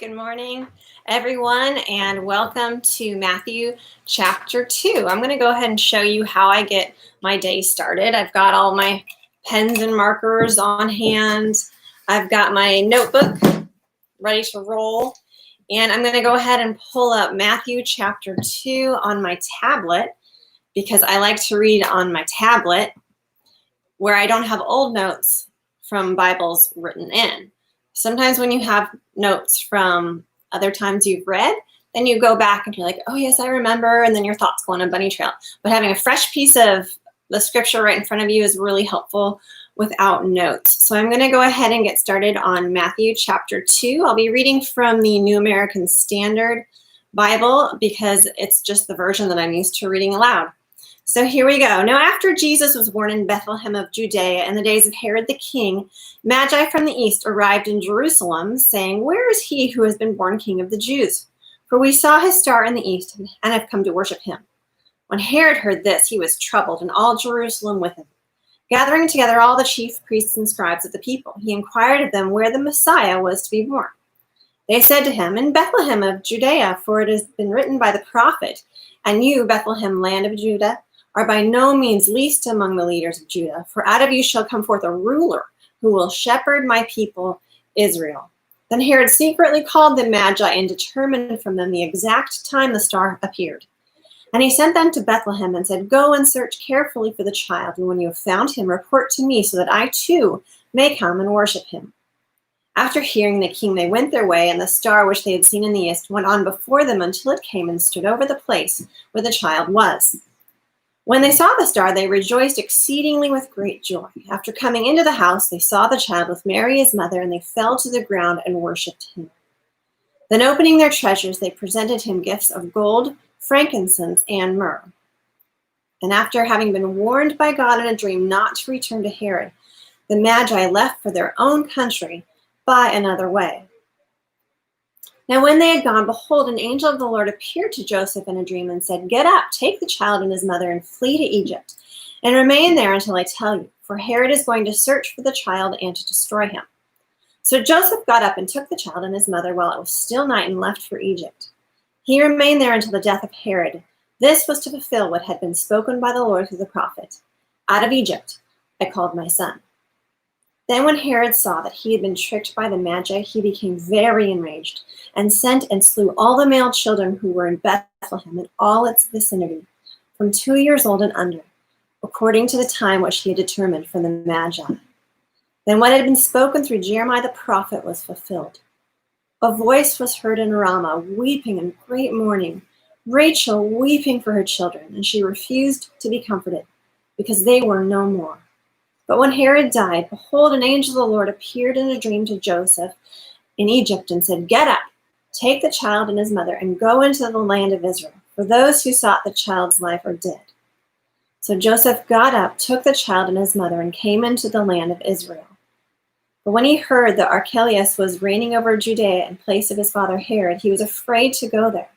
Good morning, everyone, and welcome to Matthew chapter 2. I'm going to go ahead and show you how I get my day started. I've got all my pens and markers on hand. I've got my notebook ready to roll, and I'm going to go ahead and pull up Matthew chapter 2 on my tablet because I like to read on my tablet where I don't have old notes from Bibles written in. Sometimes when you have notes from other times you've read, then you go back and you're like, oh yes, I remember, and then your thoughts go on a bunny trail. But having a fresh piece of the scripture right in front of you is really helpful without notes. So I'm going to go ahead and get started on Matthew chapter 2. I'll be reading from the New American Standard Bible because it's just the version that I'm used to reading aloud. So here we go. Now, after Jesus was born in Bethlehem of Judea in the days of Herod the king, Magi from the east arrived in Jerusalem, saying, "Where is he who has been born King of the Jews? For we saw his star in the east and have come to worship him." When Herod heard this, he was troubled, and all Jerusalem with him. Gathering together all the chief priests and scribes of the people, he inquired of them where the Messiah was to be born. They said to him, "In Bethlehem of Judea, for it has been written by the prophet, 'And you, Bethlehem, land of Judah, are by no means least among the leaders of Judah, for out of you shall come forth a ruler who will shepherd my people Israel.'" Then Herod secretly called the Magi and determined from them the exact time the star appeared. And he sent them to Bethlehem and said, "Go and search carefully for the child, and when you have found him, report to me so that I too may come and worship him." After hearing the king, they went their way, and the star which they had seen in the east went on before them until it came and stood over the place where the child was. When they saw the star, they rejoiced exceedingly with great joy. After coming into the house, they saw the child with Mary his mother, and they fell to the ground and worshipped him. Then opening their treasures, they presented him gifts of gold, frankincense, and myrrh. And after having been warned by God in a dream not to return to Herod, the Magi left for their own country by another way. Now when they had gone, behold, an angel of the Lord appeared to Joseph in a dream and said, "Get up, take the child and his mother and flee to Egypt, and remain there until I tell you, for Herod is going to search for the child and to destroy him." So Joseph got up and took the child and his mother while it was still night and left for Egypt. He remained there until the death of Herod. This was to fulfill what had been spoken by the Lord through the prophet, "Out of Egypt I called my son." Then when Herod saw that he had been tricked by the Magi, he became very enraged and sent and slew all the male children who were in Bethlehem and all its vicinity, from 2 years old and under, according to the time which he had determined from the Magi. Then what had been spoken through Jeremiah the prophet was fulfilled. A voice was heard in Ramah, weeping in great mourning, Rachel weeping for her children, and she refused to be comforted, because they were no more. But when Herod died, behold, an angel of the Lord appeared in a dream to Joseph in Egypt and said, "Get up, take the child and his mother, and go into the land of Israel, for those who sought the child's life are dead." So Joseph got up, took the child and his mother, and came into the land of Israel. But when he heard that Archelaus was reigning over Judea in place of his father Herod, he was afraid to go there.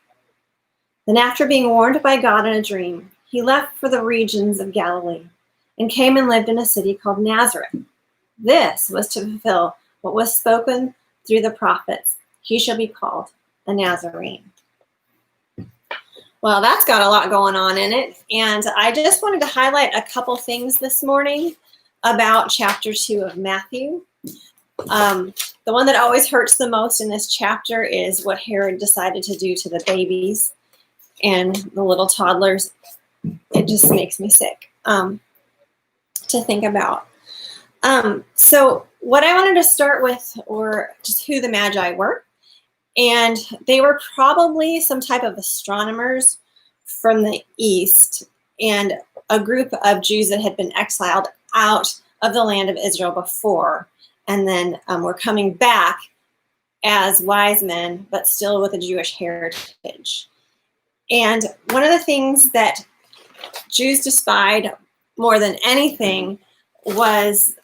Then after being warned by God in a dream, he left for the regions of Galilee, and came and lived in a city called Nazareth. This was to fulfill what was spoken through the prophets: "He shall be called a Nazarene." Well, that's got a lot going on in it, and I just wanted to highlight a couple things this morning about chapter 2 of Matthew. The one that always hurts the most in this chapter is what Herod decided to do to the babies and the little toddlers. It just makes me sick to think about. So what I wanted to start with, or just who the Magi were, and they were probably some type of astronomers from the East and a group of Jews that had been exiled out of the land of Israel before, and then were coming back as wise men, but still with a Jewish heritage. And one of the things that Jews despised more than anything was,